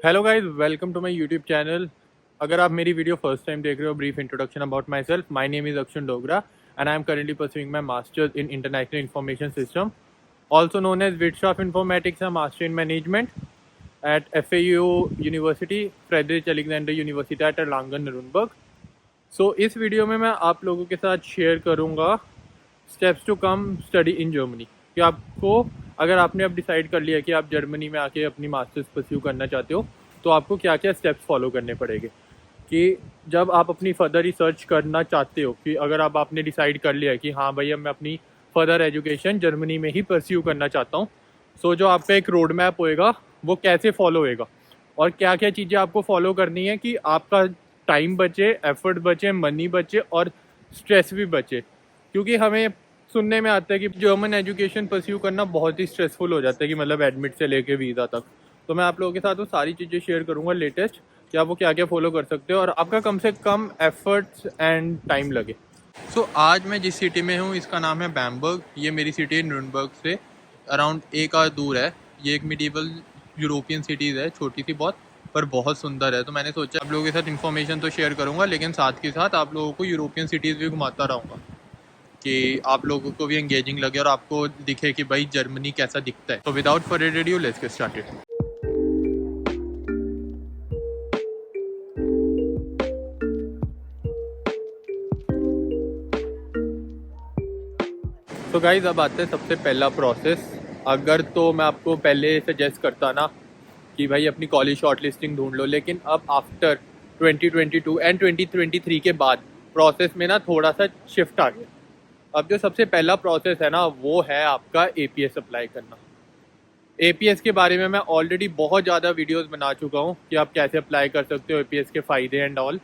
Hello guys, welcome to my YouTube channel. अगर आप मेरी वीडियो फर्स्ट टाइम देख रहे हो, brief introduction about my self. My name is Akshun Dogra and I am currently pursuing my masters in international information system, also known as Wirtschaft Informatics, a Master in Management at FAU University, Friedrich Alexander University at Erlangen, Nuremberg। सो इस video में मैं आप लोगों के साथ share करूँगा steps to come study in Germany. कि आपको, अगर आपने अब डिसाइड कर लिया कि आप जर्मनी में आके अपनी मास्टर्स परस्यू करना चाहते हो, तो आपको क्या क्या स्टेप्स फॉलो करने पड़ेंगे। कि जब आप अपनी फर्दर रिसर्च करना चाहते हो, कि अगर अब आपने डिसाइड कर लिया है कि हाँ भैया मैं अपनी फर्दर एजुकेशन जर्मनी में ही परस्यू करना चाहता हूँ, सो जो आपका एक रोड मैप होएगा वो कैसे फॉलो होएगा और क्या क्या चीज़ें आपको फॉलो करनी है कि आपका टाइम बचे, एफर्ट बचे, मनी बचे और स्ट्रेस भी बचे। क्योंकि हमें सुनने में आता है कि जर्मन एजुकेशन परस्यू करना बहुत ही स्ट्रेसफुल हो जाता है, कि मतलब एडमिट से लेके वीज़ा तक। तो मैं आप लोगों के साथ वो सारी चीज़ें शेयर करूँगा लेटेस्ट, कि आप वो क्या क्या फॉलो कर सकते हो और आपका कम से कम एफर्ट्स एंड टाइम लगे। सो आज मैं जिस सिटी में हूँ इसका नाम है बैम्बर्ग। ये मेरी सिटी है न्यूरनबर्ग से अराउंड 1 आवर दूर है। ये एक मिडीवल यूरोपियन सिटीज़ है, छोटी सी बहुत, पर बहुत सुंदर है। तो मैंने सोचा आप लोगों के साथ इन्फॉर्मेशन तो शेयर करूँगा, लेकिन साथ के साथ आप लोगों को यूरोपियन सिटीज़ भी घुमाता रहूँगा, कि आप लोगों को भी एंगेजिंग लगे और आपको दिखे कि भाई जर्मनी कैसा दिखता है। तो without further ado let's get started. तो गाइज अब आते हैं सबसे पहला प्रोसेस। अगर तो मैं आपको पहले सजेस्ट करता ना कि भाई अपनी कॉलेज शॉर्ट लिस्टिंग ढूंढ लो, लेकिन अब आफ्टर 2022 एंड 2023 के बाद प्रोसेस में ना थोड़ा सा शिफ्ट आ गया। अब जो सबसे पहला प्रोसेस है ना वो है आपका एपीएस अप्लाई करना। एपीएस के बारे में मैं ऑलरेडी बहुत ज़्यादा वीडियोस बना चुका हूँ कि आप कैसे अप्लाई कर सकते हो, एपीएस के फ़ायदे एंड ऑल।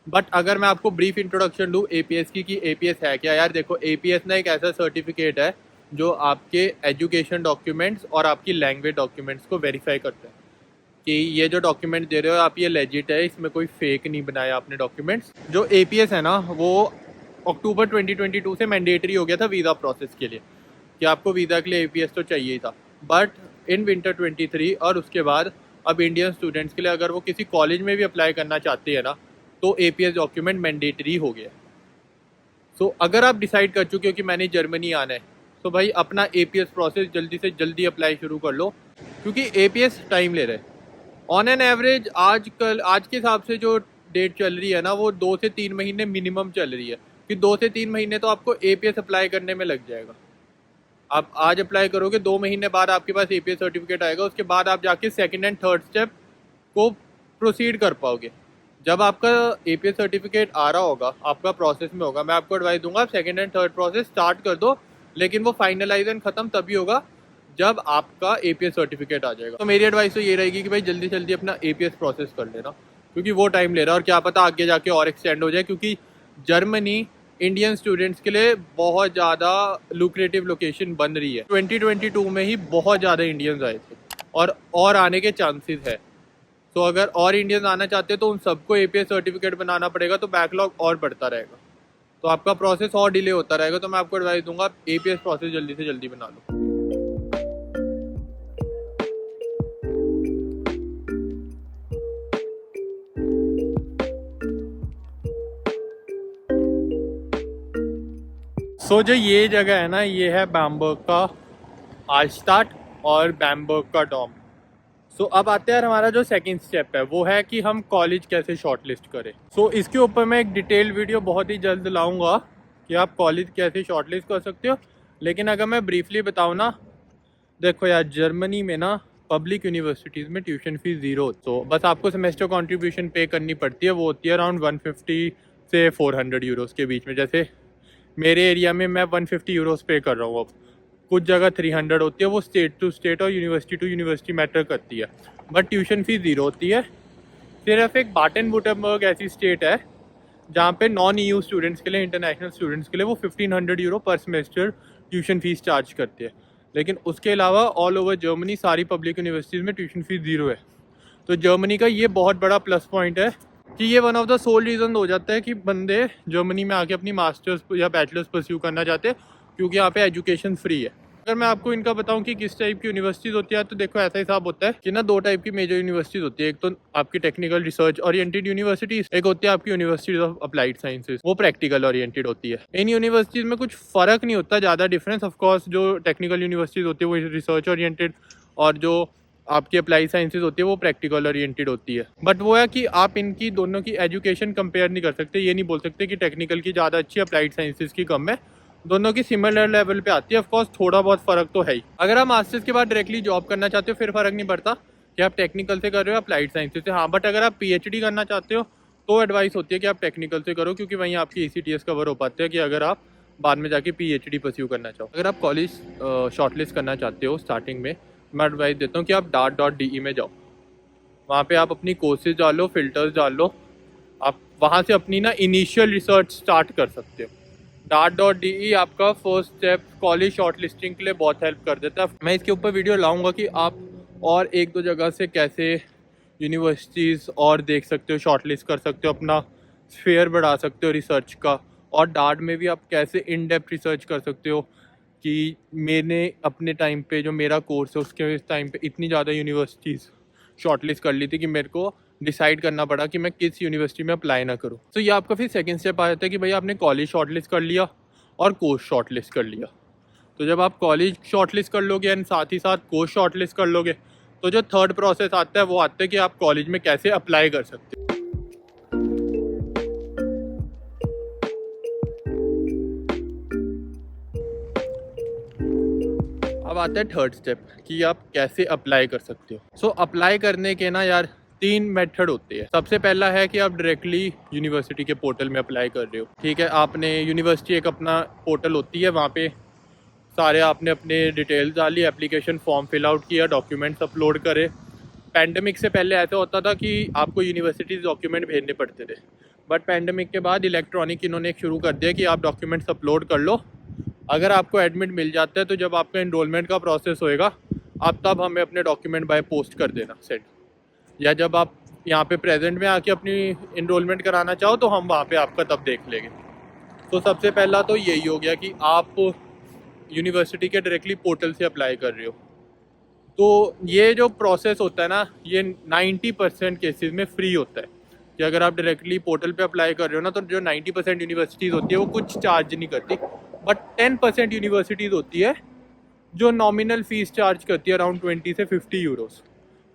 बट अगर मैं आपको ब्रीफ इंट्रोडक्शन दूँ एपीएस की, कि एपीएस है क्या। यार देखो, एपीएस ना एक ऐसा सर्टिफिकेट है जो आपके एजुकेशन डॉक्यूमेंट्स और आपकी लैंग्वेज डॉक्यूमेंट्स को वेरीफाई करता है कि ये जो डॉक्यूमेंट दे रहे हो आप, ये लेजिट है, इसमें कोई फेक नहीं बनाया आपने डॉक्यूमेंट्स। जो एपीएस है ना वो अक्टूबर 2022 से मैंडेटरी हो गया था वीज़ा प्रोसेस के लिए, कि आपको वीज़ा के लिए एपीएस तो चाहिए ही था। बट इन विंटर 23 और उसके बाद अब इंडियन स्टूडेंट्स के लिए अगर वो किसी कॉलेज में भी अप्लाई करना चाहते हैं ना, तो एपीएस डॉक्यूमेंट मैंडेटरी हो गया। सो अगर आप डिसाइड कर चुके हो कि मैंने जर्मनी आना है, तो भाई अपना एपीएस प्रोसेस जल्दी से जल्दी अप्लाई शुरू कर लो, क्योंकि एपीएस टाइम ले रहा है। ऑन एन एवरेज आज के हिसाब से जो डेट चल रही है ना, वो 2 से 3 महीने मिनिमम चल रही है, कि 2 से 3 महीने तो आपको एपीएस अप्लाई करने में लग जाएगा। आप आज अप्लाई करोगे, 2 महीने बाद आपके पास एपीएस सर्टिफिकेट आएगा, उसके बाद आप जाके सेकंड एंड थर्ड स्टेप को प्रोसीड कर पाओगे। जब आपका एपीएस सर्टिफिकेट आ रहा होगा, आपका प्रोसेस में होगा, मैं आपको एडवाइस दूंगा आप second and third process start कर दो, लेकिन वो फाइनलाइज एंड खत्म तभी होगा जब आपका एपीएस सर्टिफिकेट आ जाएगा। तो मेरी एडवाइस तो ये रहेगी कि भाई जल्दी जल्दी अपना एपीएस प्रोसेस कर लेना, क्योंकि वो टाइम ले रहा है और क्या पता आगे जाके और एक्सटेंड हो जाए, क्योंकि जर्मनी इंडियन स्टूडेंट्स के लिए बहुत ज़्यादा लुक्रेटिव लोकेशन बन रही है। 2022 में ही बहुत ज़्यादा इंडियंस आए थे और आने के चांसेस है। तो अगर और इंडियंस आना चाहते हैं तो उन सबको एपीएस सर्टिफिकेट बनाना पड़ेगा, तो बैकलॉग और बढ़ता रहेगा, तो आपका प्रोसेस और डिले होता रहेगा। तो मैं आपको एडवाइस दूंगा आप एपीएस प्रोसेस जल्दी से जल्दी बना लो। सो जो ये जगह है ना, ये है बैम्बर्ग का आल्स्टाट और बैम्बर्ग का डॉम। सो अब आते हैं हमारा जो सेकंड स्टेप है, वो है कि हम कॉलेज कैसे शॉर्टलिस्ट करें। सो इसके ऊपर मैं एक डिटेल वीडियो बहुत ही जल्द लाऊंगा कि आप कॉलेज कैसे शॉर्टलिस्ट कर सकते हो। लेकिन अगर मैं ब्रीफली बताऊँ ना, देखो यार, जर्मनी में ना पब्लिक यूनिवर्सिटीज़ में ट्यूशन फीस ज़ीरो, तो बस आपको सेमेस्टर कंट्रीब्यूशन पे करनी पड़ती है। वो होती है अराउंड 150 से 400 यूरोस के बीच में। जैसे मेरे एरिया में मैं 150 यूरोस पे कर रहा हूँ अब। कुछ जगह 300 होती है, वो स्टेट टू स्टेट और यूनिवर्सिटी टू यूनिवर्सिटी मैटर करती है। बट ट्यूशन फीस ज़ीरो होती है। सिर्फ एक बाटन वुटनबर्ग ऐसी स्टेट है जहाँ पे नॉन ईयू स्टूडेंट्स के लिए, इंटरनेशनल स्टूडेंट्स के लिए वो 1500 यूरो पर सेमेस्टर ट्यूशन फीस चार्ज करते हैं। लेकिन उसके अलावा ऑल ओवर जर्मनी सारी पब्लिक यूनिवर्सिटीज़ में ट्यूशन फीस ज़ीरो है। तो जर्मनी का ये बहुत बड़ा प्लस पॉइंट है कि ये one of the soul reason हो जाता है कि बंदे जर्मनी में आके अपनी मास्टर्स या बैचलर्स परस्यू करना चाहते हैं, क्योंकि यहाँ पे एजुकेशन फ्री है। अगर मैं आपको इनका बताऊं कि किस टाइप की यूनिवर्सिटीज़ होती है, तो देखो ऐसा हिसाब होता है कि ना 2 टाइप की मेजर यूनिवर्सिटीज़ होती है। एक तो आपकी टेक्निकल रिसर्च ओरिएंटेड यूनिवर्सिटीज़, एक होती है आपकी यूनिवर्सिटीज़ ऑफ अप्लाइड साइंसेज, वो प्रैक्टिकल ओरिएंटेड होती है। इन यूनिवर्सिटीज़ में कुछ फ़र्क नहीं होता ज़्यादा डिफरेंस। ऑफकोर्स जो टेक्निकल यूनिवर्सिटीज़ होती है वो रिसर्च ओरिएंटेड, और जो आपकी अप्लाइड साइंसेज होती है वो प्रैक्टिकल ओरिएंटेड होती है। बट वो है कि आप इनकी दोनों की एजुकेशन कंपेयर नहीं कर सकते। ये नहीं बोल सकते कि टेक्निकल की ज़्यादा अच्छी, अप्लाइड साइंसेज की कम है। दोनों की सिमिलर लेवल पे आती है। ऑफकोर्स थोड़ा बहुत फ़र्क तो है ही। अगर आप मास्टर्स के बाद डायरेक्टली जॉब करना चाहते हो फिर फ़र्क नहीं पड़ता कि आप टेक्निकल से कर रहे हो अप्लाइड साइंसेज से। हाँ, बट अगर आप PhD करना चाहते हो तो एडवाइस होती है कि आप टेक्निकल से करो, क्योंकि वहीं आपकी ACTS कवर हो पाते हैं कि अगर आप बाद में जाके PhD परस्यू करना चाहो। अगर आप कॉलेज शॉर्टलिस्ट करना चाहते हो स्टार्टिंग में, मैं एडवाइस देता हूँ कि आप dart.de में जाओ। वहाँ पे आप अपनी कोर्सेज डालो, फिल्टर्स डालो, आप वहाँ से अपनी ना इनिशियल रिसर्च स्टार्ट कर सकते हो। dart.de आपका first step college short listing के लिए बहुत हेल्प कर देता है। मैं इसके ऊपर वीडियो लाऊंगा कि आप और 1-2 जगह से कैसे यूनिवर्सिटीज़ और देख सकते हो, शॉर्ट लिस्ट कर सकते हो, अपना स्फेयर बढ़ा सकते हो रिसर्च का। और डार्ट में भी आप कैसे इन डेप्थ रिसर्च कर सकते हो कि मैंने अपने टाइम पे जो मेरा कोर्स है उसके टाइम पे इतनी ज़्यादा यूनिवर्सिटीज़ शॉर्टलिस्ट कर ली थी कि मेरे को डिसाइड करना पड़ा कि मैं किस यूनिवर्सिटी में अप्लाई ना करूँ। तो ये आपका फिर सेकंड स्टेप आ जाता है कि भाई आपने कॉलेज शॉर्टलिस्ट कर लिया और कोर्स शॉर्टलिस्ट कर लिया। तो जब आप कॉलेज शॉर्टलिस्ट कर लोगे एंड साथ ही साथ कोर्स शॉर्टलिस्ट कर लोगे, तो जो थर्ड प्रोसेस आता है वो आता है कि आप कॉलेज में कैसे अप्लाई कर सकते हो। अब आता है थर्ड स्टेप कि आप कैसे अप्लाई कर सकते हो। सो अप्लाई करने के ना यार 3 मेथड होते हैं। सबसे पहला है कि आप डायरेक्टली यूनिवर्सिटी के पोर्टल में अप्लाई कर रहे हो। ठीक है, आपने यूनिवर्सिटी एक अपना पोर्टल होती है, वहाँ पे सारे आपने अपने डिटेल्स डाली, एप्लीकेशन फॉर्म फिल आउट किया, डॉक्यूमेंट्स अपलोड करे। पैंडमिक से पहले ऐसा होता था कि आपको यूनिवर्सिटीज़ डॉक्यूमेंट भेजने पड़ते थे, बट पैंडमिक के बाद इलेक्ट्रॉनिक इन्होंने एक शुरू कर दिया कि आप डॉक्यूमेंट्स अपलोड कर लो। अगर आपको एडमिट मिल जाता है तो जब आपका इनरोलमेंट का प्रोसेस होएगा आप तब हमें अपने डॉक्यूमेंट बाय पोस्ट कर देना सेट, या जब आप यहाँ पे प्रेजेंट में आके अपनी इनरोलमेंट कराना चाहो तो हम वहाँ पे आपका तब देख लेंगे। तो सबसे पहला तो यही हो गया कि आप यूनिवर्सिटी के डायरेक्टली पोर्टल से अप्लाई कर रहे हो। तो ये जो प्रोसेस होता है ना, ये 90% केसेस में फ्री होता है कि अगर आप डायरेक्टली पोर्टल पे अप्लाई कर रहे हो ना, तो जो 90% यूनिवर्सिटीज़ होती है वो कुछ चार्ज नहीं करती। बट 10% यूनिवर्सिटीज़ होती है जो नॉमिनल फ़ीस चार्ज करती है अराउंड 20 से 50 यूरोस।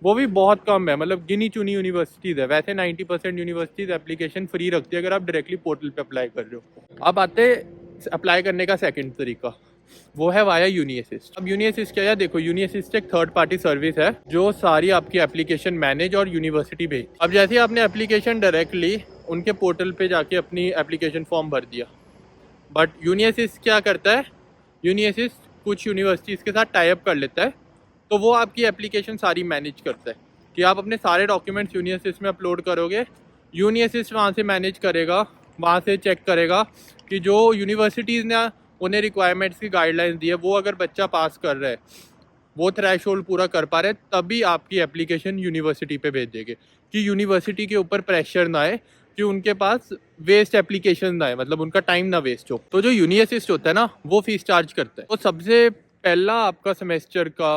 वो भी बहुत कम है, मतलब गिनी चुनी यूनिवर्सिटीज़ है। वैसे 90% यूनिवर्सिटीज़ एप्लीकेशन फ्री रखती है अगर आप डायरेक्टली पोर्टल पे अप्लाई कर रहे हो। अब आते अप्लाई करने का सेकंड तरीका, वो है वाया यूनिअसिस्ट। अब यूनिअसिस्ट क्या है, देखो यूनिअसिस्ट एक थर्ड पार्टी सर्विस है जो सारी आपकी एप्लीकेशन मैनेज और यूनिवर्सिटी भेज। अब जैसे ही आपने एप्लीकेशन डायरेक्टली उनके पोर्टल पे जाके अपनी एप्लीकेशन फॉर्म भर दिया, बट यूनिअसिस्ट क्या करता है, यूनिअसिस्ट कुछ यूनिवर्सिटीज़ के साथ टाई अप कर लेता है, तो वो आपकी एप्लीकेशन सारी मैनेज करता है कि आप अपने सारे डॉक्यूमेंट्स यूनिअसिस्ट में अपलोड करोगे। यूनिअसिस्ट वहाँ से मैनेज करेगा, वहाँ से चेक करेगा कि जो यूनिवर्सिटीज़ ने उन्हें रिक्वायरमेंट्स की गाइडलाइंस दी है वो अगर बच्चा पास कर रहा है, वो थ्रेशोल्ड पूरा कर पा रहे हैं, तभी आपकी एप्लीकेशन यूनिवर्सिटी पे भेज देंगे कि यूनिवर्सिटी के ऊपर प्रेशर ना आए कि उनके पास वेस्ट एप्लीकेशन ना आए, मतलब उनका टाइम ना वेस्ट हो। तो जो यूनिअसिस्ट होता है ना वो फीस चार्ज करता है। तो सबसे पहला आपका सेमेस्टर का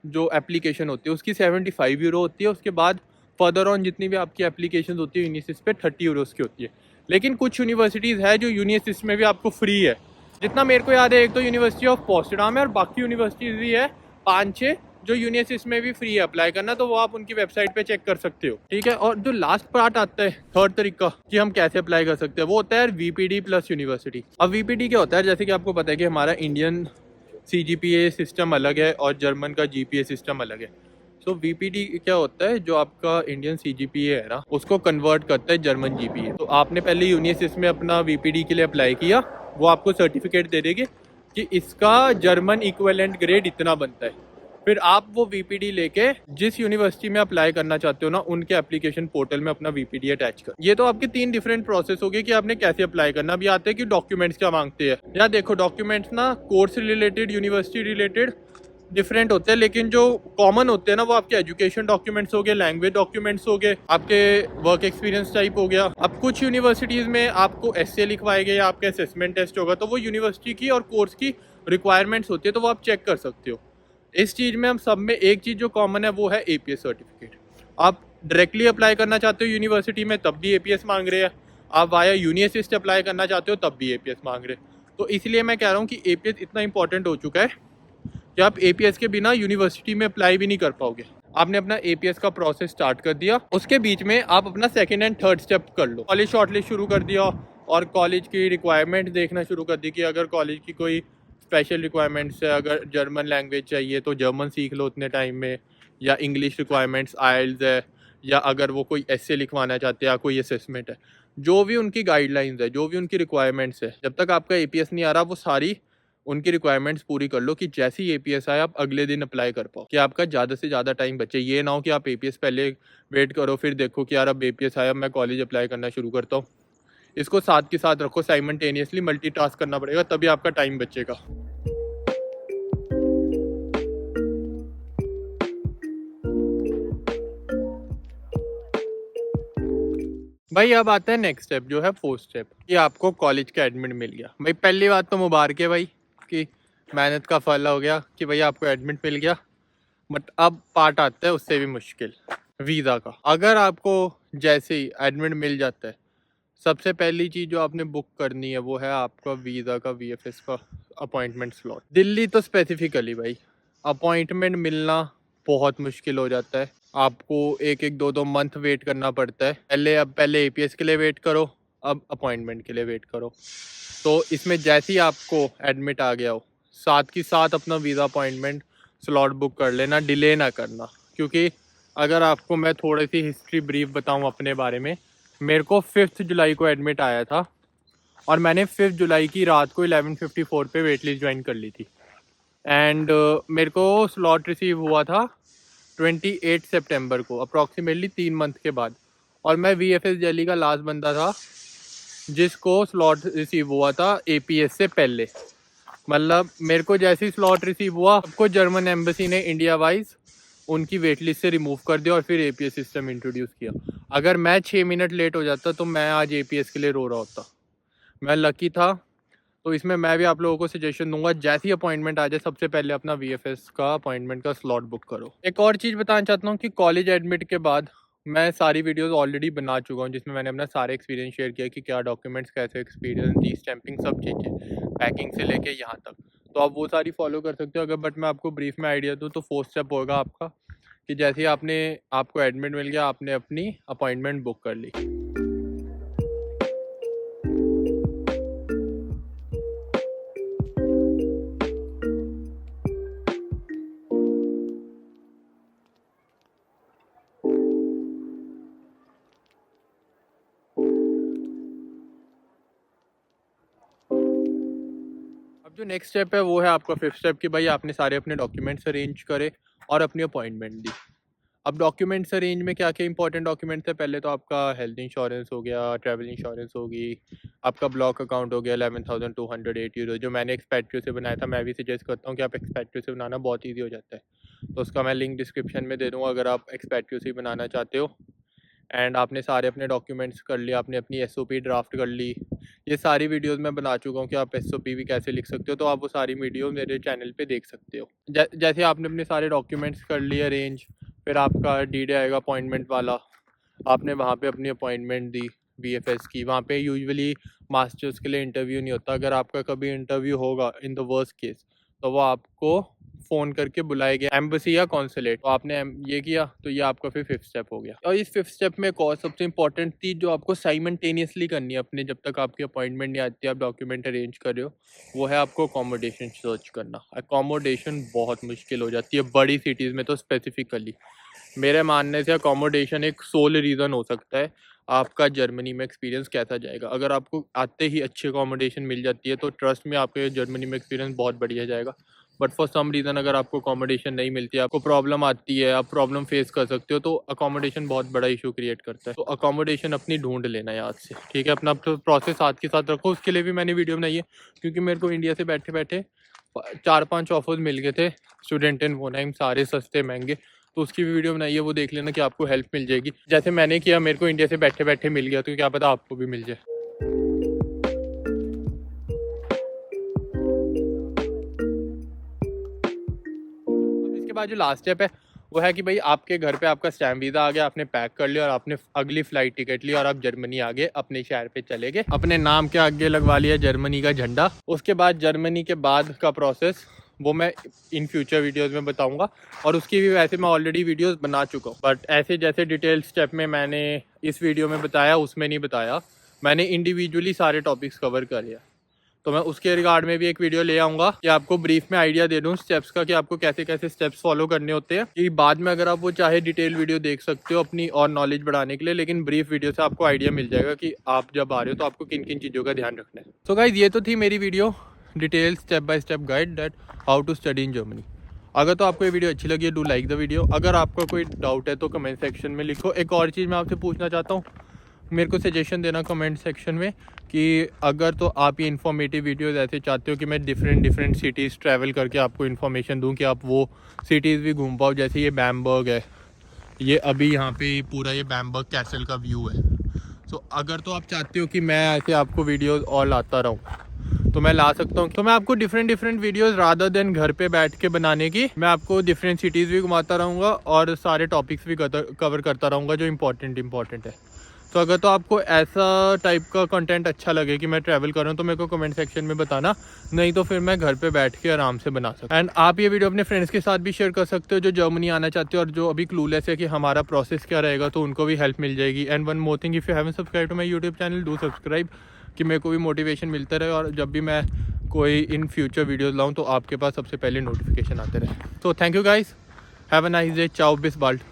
जो एप्लीकेशन होती है उसकी 75 यूरो होती है। उसके बाद फर्दर ऑन जितनी भी आपकी एप्लीकेशन होती है यूनिअसिस्ट पे 30 यूरोस की होती है। लेकिन कुछ यूनिवर्सिटीज़ है जो यूनिअसिस्ट में भी आपको फ्री है। जितना मेरे को याद है, एक तो यूनिवर्सिटी ऑफ पोस्टडाम है और बाकी यूनिवर्सिटीज़ भी है 5-6 जो यूनिअसिस्ट में भी फ्री है अप्लाई करना, तो वो आप उनकी वेबसाइट पे चेक कर सकते हो। ठीक है, और जो लास्ट पार्ट आता है थर्ड तरीका कि हम कैसे अप्लाई कर सकते हैं, वो होता है VPD प्लस यूनिवर्सिटी। अब VPD क्या होता है, जैसे कि आपको पता है कि हमारा इंडियन CGPA सिस्टम अलग है और जर्मन का GPA सिस्टम अलग है। सो VPD क्या होता है, जो आपका इंडियन CGPA है ना उसको कन्वर्ट करता है जर्मन GPA। तो आपने पहले यूनिअसिस्ट में अपना VPD के लिए अप्लाई किया, वो आपको सर्टिफिकेट दे देगी कि इसका जर्मन इक्विवेलेंट ग्रेड इतना बनता है। फिर आप वो VPD लेके जिस यूनिवर्सिटी में अप्लाई करना चाहते हो ना उनके एप्लीकेशन पोर्टल में अपना VPD अटैच कर। ये तो आपके 3 डिफरेंट प्रोसेस हो गए कि आपने कैसे अप्लाई करना। अभी आते हैं कि डॉक्यूमेंट्स क्या मांगते हैं। यार देखो, डॉक्यूमेंट्स ना course related, university related different होते हैं, लेकिन जो कॉमन होते हैं ना वो आपके एजुकेशन डॉक्यूमेंट्स हो गए, लैंग्वेज डॉक्यूमेंट्स हो गए, आपके वर्क एक्सपीरियंस टाइप हो गया। अब कुछ यूनिवर्सिटीज़ में आपको essay लिखवाए गए या आपका असेसमेंट टेस्ट होगा, तो वो यूनिवर्सिटी की और कोर्स की रिक्वायरमेंट्स होती है तो वो आप चेक कर सकते हो। इस चीज़ में हम सब में एक चीज़ जो कॉमन है वो है एपीएस सर्टिफिकेट। आप डायरेक्टली अप्लाई करना चाहते हो यूनिवर्सिटी में तब भी एपीएस मांग रहे हैं, आप वाया यूनिअसिस्ट अप्लाई करना चाहते हो तब भी एपीएस मांग रहे हैं। तो इसलिए मैं कह रहा हूँ कि एपीएस इतना इंपॉर्टेंट हो चुका है कि आप एपीएस के बिना यूनिवर्सिटी में अप्लाई भी नहीं कर पाओगे। आपने अपना एपीएस का प्रोसेस स्टार्ट कर दिया, उसके बीच में आप अपना सेकंड एंड थर्ड स्टेप कर लो। कॉलेज शॉर्टलिस्ट शुरू कर दिया और कॉलेज की रिक्वायरमेंट देखना शुरू कर दी कि अगर कॉलेज की कोई स्पेशल रिक्वायरमेंट्स है, अगर जर्मन लैंग्वेज चाहिए तो जर्मन सीख लो उतने टाइम में, या इंग्लिश रिक्वायरमेंट्स आइल्स है, या अगर वो कोई एसे लिखवाना चाहते हैं या कोई असेसमेंट है, जो भी उनकी गाइडलाइंस है, जो भी उनकी रिक्वायरमेंट्स है, जब तक आपका एपीएस नहीं आ रहा वो सारी उनकी रिक्वायरमेंट्स पूरी कर लो कि जैसे ही एपीएस आए आप अगले दिन अप्लाई कर पाओ, कि आपका ज़्यादा से ज़्यादा टाइम बचे। ये ना हो कि आप एपीएस पहले वेट करो फिर देखो कि यार अब एपीएस आया, अब मैं कॉलेज अप्लाई करना शुरू करता हूँ। इसको साथ के साथ रखो, साइमल्टेनियसली मल्टीटास्क करना पड़ेगा तभी आपका टाइम बचेगा। भाई अब आता है नेक्स्ट स्टेप जो है फोर्थ स्टेप, कि आपको कॉलेज का एडमिट मिल गया। भाई पहली बात तो मुबारक है भाई कि मेहनत का फल हो गया कि भाई आपको एडमिट मिल गया। बट अब पार्ट आता है उससे भी मुश्किल, वीज़ा का। अगर आपको जैसे ही एडमिट मिल जाता है, सबसे पहली चीज़ जो आपने बुक करनी है वो है आपका वीज़ा का वीएफएस का अपॉइंटमेंट स्लॉट। दिल्ली तो स्पेसिफिकली भाई अपॉइंटमेंट मिलना बहुत मुश्किल हो जाता है। आपको एक एक दो दो मंथ वेट करना पड़ता है। पहले एपीएस के लिए वेट करो, अब अपॉइंटमेंट के लिए वेट करो। तो इसमें जैसे ही आपको एडमिट आ गया हो, साथ की साथ अपना वीज़ा अपॉइंटमेंट स्लॉट बुक कर लेना, डिले ना करना। क्योंकि अगर आपको मैं थोड़ी सी हिस्ट्री ब्रीफ बताऊं अपने बारे में, मेरे को 5 जुलाई को एडमिट आया था और मैंने 5 जुलाई की रात को 11:54 पे वेट लिस्ट ज्वाइन कर ली थी। एंड मेरे को स्लॉट रिसीव हुआ था 28 सितंबर को, अप्रॉक्सीमेटली 3 मंथ के बाद। और मैं वीएफएस दिल्ली का लास्ट बंदा था जिसको स्लॉट रिसीव हुआ था एपीएस से पहले। मतलब मेरे को जैसे ही स्लॉट रिसीव हुआ, सबको जर्मन एम्बेसी ने इंडिया वाइज उनकी वेट लिस्ट से रिमूव कर दिया और फिर एपीएस सिस्टम इंट्रोड्यूस किया। अगर मैं 6 मिनट लेट हो जाता तो मैं आज एपीएस के लिए रो रहा होता। मैं लकी था। तो इसमें मैं भी आप लोगों को सजेशन दूंगा, जैसी अपॉइंटमेंट आ जाए सबसे पहले अपना वीएफएस का अपॉइंटमेंट का स्लॉट बुक करो। एक और चीज़ बताना चाहता हूँ कि कॉलेज एडमिट के बाद मैं सारी वीडियोस ऑलरेडी बना चुका हूँ जिसमें मैंने अपना सारे एक्सपीरियंस शेयर किया कि क्या डॉक्यूमेंट्स, कैसे एक्सपीरियंस, जी स्टैंपिंग, सब चीज़ें पैकिंग से लेके यहाँ तक। तो आप वो सारी फॉलो कर सकते हो। अगर बट मैं आपको ब्रीफ में आइडिया दूँ तो फोर्थ स्टेप होगा आपका कि जैसे ही आपको एडमिट मिल गया, आपने अपनी अपॉइंटमेंट बुक कर ली। अब जो नेक्स्ट स्टेप है वो है आपका फिफ्थ स्टेप कि भाई आपने सारे अपने डॉक्यूमेंट्स अरेंज करे और अपनी अपॉइंटमेंट दी। अब डॉक्यूमेंट्स अरेंज में क्या क्या इंपॉर्टेंट डॉक्यूमेंट्स है, पहले तो आपका हेल्थ इंश्योरेंस हो गया, ट्रैवल इंश्योरेंस होगी, आपका ब्लॉक अकाउंट हो गया 11,208 यूरो जो मैंने एक्सपेट्रियो से बनाया था। मैं भी सजेस्ट करता हूँ कि आप एक्सपेट्रियो से बनाना, बहुत ईजी हो जाता है। तो उसका मैं लिंक डिस्क्रिप्शन में दे दूँगा अगर आप एक्सपेट्रियो से बनाना चाहते हो। एंड आपने सारे अपने डॉक्यूमेंट्स कर लिए, आपने अपनी एसओपी ड्राफ्ट कर ली। ये सारी वीडियोस मैं बना चुका हूँ कि आप एसओपी भी कैसे लिख सकते हो, तो आप वो सारी वीडियो मेरे चैनल पे देख सकते हो। जैसे आपने अपने सारे डॉक्यूमेंट्स कर लिए अरेंज, फिर आपका डी-डे आएगा अपॉइंटमेंट वाला। आपने वहाँ पे अपनी अपॉइंटमेंट दी वीएफएस की। वहाँ पे यूजुअली मास्टर्स के लिए इंटरव्यू नहीं होता। अगर आपका कभी इंटरव्यू होगा इन द वर्स्ट केस तो वो आपको फ़ोन करके बुलाएंगे एम्बेसी या कॉन्सुलेट। तो आपने ये किया तो ये आपका फिर फिफ्थ स्टेप हो गया। और इस फिफ्थ स्टेप में एक और सबसे इंपॉर्टेंट चीज़ जो आपको साइमल्टेनियसली करनी है अपने, जब तक आपकी अपॉइंटमेंट नहीं आती, आप डॉक्यूमेंट अरेंज कर रहे हो, वो है आपको अकोमोडेशन सर्च करना। अकोमोडेशन बहुत मुश्किल हो जाती है बड़ी सिटीज़ में तो स्पेसिफिकली। मेरे मानने से अकोमोडेशन एक सोल रीज़न हो सकता है आपका जर्मनी में एक्सपीरियंस कैसा जाएगा। अगर आपको आते ही अच्छी अकोमोडेशन मिल जाती है तो ट्रस्ट में आपके जर्मनी में एक्सपीरियंस बहुत बढ़िया जाएगा। बट फॉर सम रीज़न अगर आपको अकोमोडेशन नहीं मिलती, आपको प्रॉब्लम आती है, आप प्रॉब्लम फेस कर सकते हो, तो अकोमोडेशन बहुत बड़ा इशू क्रिएट करता है। तो अकोमोडेशन अपनी ढूंढ लेना याद से, ठीक है। अपना प्रोसेस साथ के साथ रखो। उसके लिए भी मैंने वीडियो बनाई है क्योंकि मेरे को इंडिया से बैठे बैठे 4-5 ऑफर्स मिल गए थे स्टूडेंट इन वोनाइम, सारे सस्ते महंगे। तो उसकी भी वीडियो बनाई है, वो देख लेना कि आपको हेल्प मिल जाएगी। जैसे मैंने किया, मेरे को इंडिया से बैठे बैठे मिल गया, तो क्या पता आपको भी मिल जाए। बाद जो लास्ट स्टेप है वो है कि भाई आपके घर पे आपका स्टैम्प वीज़ा आ गया, आपने पैक कर लिया और आपने अगली फ़्लाइट टिकट ली और आप जर्मनी आ गए, अपने शहर पे चले गए, अपने नाम के आगे लगवा लिया जर्मनी का झंडा। उसके बाद जर्मनी के बाद का प्रोसेस वो मैं इन फ्यूचर वीडियोस में बताऊंगा, और उसकी भी वैसे मैं ऑलरेडी वीडियोस बना चुका हूँ, बट ऐसे जैसे डिटेल स्टेप में मैंने इस वीडियो में बताया उसमें नहीं बताया। मैंने इंडिविजुअली सारे टॉपिक्स कवर कर लिया, तो मैं उसके रिगार्ड में भी एक वीडियो ले आऊँगा कि आपको ब्रीफ में आइडिया दे दूँ स्टेप्स का कि आपको कैसे कैसे स्टेप्स फॉलो करने होते हैं, कि बाद में अगर आप वो चाहे डिटेल वीडियो देख सकते हो अपनी और नॉलेज बढ़ाने के लिए, लेकिन ब्रीफ वीडियो से आपको आइडिया मिल जाएगा कि आप जब आ रहे हो तो आपको किन किन चीज़ों का ध्यान रखना है। सो गाइस, ये तो थी मेरी video detail step by step guide that how to study in Germany. अगर तो आपको ये वीडियो अच्छी लगी है, डू लाइक द वीडियो। अगर आपका कोई डाउट है तो कमेंट सेक्शन में लिखो। एक और चीज़ मैं आपसे पूछना चाहता हूँ, मेरे को सजेशन देना कमेंट सेक्शन में कि अगर तो आप ये इन्फॉर्मेटिव वीडियोस ऐसे चाहते हो कि मैं डिफरेंट सिटीज़ ट्रैवल करके आपको इन्फॉर्मेशन दूं कि आप वो सिटीज़ भी घूम पाओ। जैसे ये बैम्बर्ग है, ये अभी यहाँ पे पूरा ये बैम्बर्ग कैसल का व्यू है। तो अगर तो आप चाहते हो कि मैं ऐसे आपको वीडियोस और लाता रहूँ तो मैं ला सकता हूँ। तो मैं आपको डिफरेंट वीडियोस रादर देन घर पे बैठ के बनाने की, मैं आपको डिफरेंट सिटीज़ भी घुमाता रहूँगा और सारे टॉपिक्स भी कवर करता रहूँगा जो इम्पॉर्टेंट है। तो अगर तो आपको ऐसा टाइप का कंटेंट अच्छा लगे कि मैं ट्रैवल कर रहा हूँ तो मेरे को कमेंट सेक्शन में बताना, नहीं तो फिर मैं घर पे बैठ के आराम से बना सकता हूँ। एंड आप ये वीडियो अपने फ्रेंड्स के साथ भी शेयर कर सकते हो जो जर्मनी आना चाहते हो और जो अभी क्लूलेस है कि हमारा प्रोसेस क्या रहेगा, तो उनको भी हेल्प मिल जाएगी। And one more thing, if you haven't subscribe to my YouTube channel, do subscribe, कि मेरे को भी मोटिवेशन मिलता रहे और जब भी मैं कोई इन फ्यूचर वीडियोज़ लाऊँ तो आपके पास सबसे पहले नोटिफिकेशन आते रहे। तो thank you guys, have a nice day, चाओ, बिस बाल्ड।